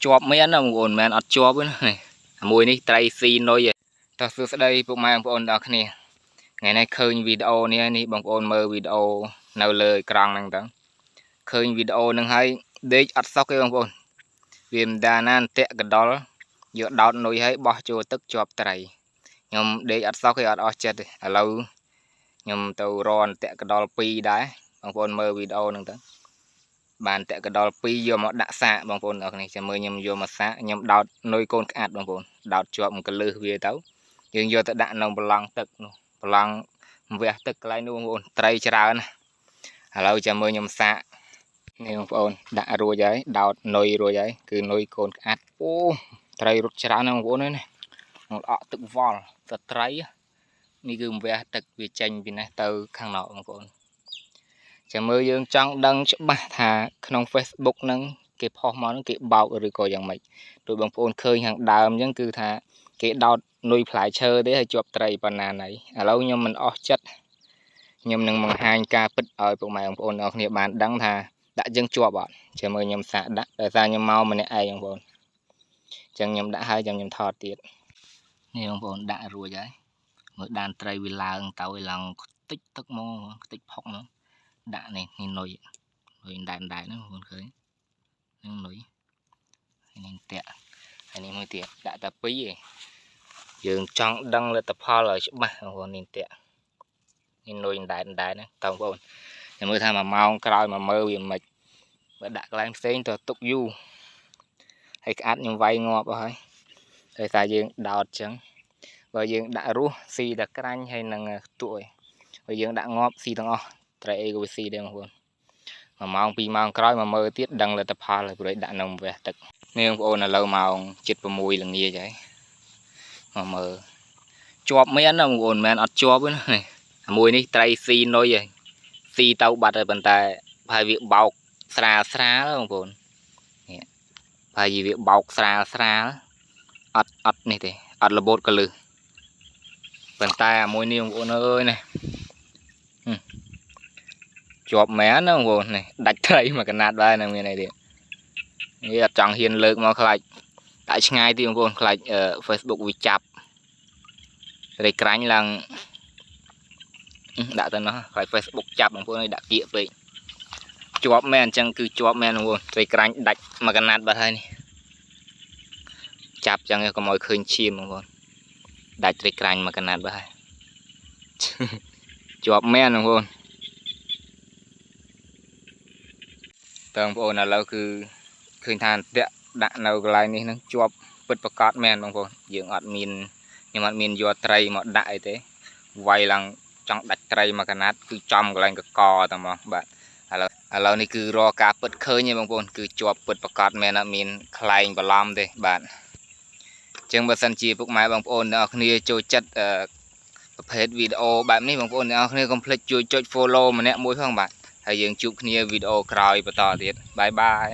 ជាប់មែនណាបងប្អូនមិនអត់ជាប់ទេនេះមួយនេះត្រីស៊ីនុយតោះសួស្ដីពុកម៉ែបងប្អូនទាំងអស់គ្នាថ្ងៃនេះឃើញវីដេអូនេះបងប្អូនមើលវីដេអូនៅលើអេក្រង់ហ្នឹងទៅឃើញវីដេអូហ្នឹងហើយដេកអត់សុខទេបងប្អូនវាមិនដាណាតាក់កដុលយកដោតនុយហើយបោះចូលទឹកជាប់ត្រីខ្ញុំដេកអត់សុខទេអត់អស់ចិត្តទេឥឡូវខ្ញុំទៅរនតាក់កដុល2ដែរបងប្អូនមើលវីដេអូហ្នឹងទៅបានតាក់កដុល2យកមកដាក់សាកបងប្អូនអរគ្នាចាំមើលខ្ញុំយកមកសាកខ្ញុំដោតនុយកូនក្អាត់បងប្អូនដោតជាប់មួយកលឹះវាទៅយើងយកទៅដាក់នៅប្រឡងទឹកនោះប្រឡងវះទឹកកន្លែងនោះបងប្អូនត្រីច្រើនណាឥឡូវចាំមើលខ្ញុំសាកនេះបងប្អូនដាក់រួចហើយដោតនុយរួចហើយគឺនុយកូនក្អាត់អូត្រីរត់ច្រើនណាបងប្អូននេះមកអក់ទឹកវល់ទៅត្រីនេះគឺវះទឹកវាចេញពីនេះទៅខាងណោបងប្អូនចាំមើលយើងចង់ដឹងច្បាស់ថាក្នុង Facebook ហ្នឹងគេផុសមកហ្នឹងគេបោកឬក៏យ៉ាងម៉េចដោយបងប្អូនឃើញខាងដើមអញ្ចឹងគឺថាគេដោតនុយផ្លែឈើទេហើយជាប់ត្រីប៉ុណ្ណាណៃឥឡូវខ្ញុំមិនអស់ចិត្តខ្ញុំនឹងបង្ហាញការពិតឲ្យពុកម៉ែបងប្អូនអរគ្នាបានដឹងថាដាក់យើងជាប់អត់ចាំមើលខ្ញុំសាកដាក់ដោយសារខ្ញុំមកម្នាក់ឯងបងប្អូនអញ្ចឹងខ្ញុំដាក់ហើយខ្ញុំថតទៀតនេះបងប្អូនដាក់រួចហើយមើលដានត្រីវាឡើងទៅឲ្យឡើងខ្ទេចទឹកមកខ្ទេចផុកមកដាក់នេះនុយដែនហ្នឹងបងប្អូនឃើញនឹងនុយហើយនឹងតាក់ហើយនេះមួយទៀតដាក់តែ2ឯងយើងចង់ដឹងលទ្ធផលឲ្យច្បាស់បងប្អូននេះតាក់នេះនុយដែនហ្នឹងតើបងប្អូនចាំមើលថា1ម៉ោងក្រោយមកមើលវាមិនបើដាក់កន្លែងផ្សេងទៅទុកយូរហើយក្អាត់ខ្ញុំវាយងាប់អស់ហើយដោយសារយើងដោតអញ្ចឹងបើយើងដាក់រស់ស៊ីតែក្រាញ់ហើយនឹងខ្ទក់ឯងបើយើងដាក់ងាប់ស៊ីទាំងអស់ត្រីអីក៏វាស៊ីដែរបងប្អូន1ម៉ោង2ម៉ោងក្រោយមកមើលទៀតដឹងលទ្ធផលហើយព្រោះដាក់នៅវះទឹកនេះបងប្អូនឥឡូវម៉ោង7:06ល្ងាចហើយមកមើលជាប់មែនណាបងប្អូនមិនអត់ជាប់ទេណាមួយនេះត្រីស៊ីនុយហើយស៊ីទៅបាត់ហើយប៉ុន្តែហើយវាបោកស្រាលបងប្អូននេះហើយវាបោកស្រាលអត់នេះទេអត់របូតកលឹះប៉ុន្តែមួយនេះបងប្អូនអើយនេះជាប់មែនណាបងប្អូននេះដាច់ត្រីមកកណាត់ដែរនៅមានអីទៀតនេះអត់ចង់ហ៊ានលើកមកខ្លាចដាក់ឆ្ងាយទៀតបងប្អូនខ្លាច Facebook វាចាប់ត្រីក្រាញ់ឡើងដាក់ទៅនោះខ្លាច Facebook ចាប់បងប្អូនឲ្យដាក់គៀកពេកជាប់មែនអញ្ចឹងគឺជាប់មែនបងប្អូនត្រីក្រាញ់ដាច់មកកណាត់បាត់ហើយនេះចាប់អញ្ចឹងកុំឲ្យឃើញឈាមបងប្អូនដាច់ត្រីក្រាញ់មកកណាត់បាត់ហើយជាប់មែនបងប្អូនតើបងប្អូនឥឡូវគឺឃើញថាតាក់ដាក់នៅកន្លែងនេះនឹងជាប់ពិតប្រកបមែនបងប្អូនយើងអត់មានខ្ញុំអត់មានយកត្រីមកដាក់អីទេវាយឡើងចង់ដាច់ត្រីមកកណាត់គឺចំកន្លែងកកតែមកបាទឥឡូវនេះគឺរកការពិតឃើញទេបងប្អូនគឺជាប់ពិតប្រកបមែនអត់មានខ្លែងបន្លំទេបាទអញ្ចឹងបើសិនជាពុកម៉ែបងប្អូនទាំងអស់គ្នាចូលចិត្តប្រភេទវីដេអូបែបនេះបងប្អូនទាំងអស់គ្នាកុំភ្លេចជួយចុច follow ម្នាក់មួយផងបាទហើយយើងជួបគ្នាវីដេអូក្រោយបន្តទៀតបាយបាយ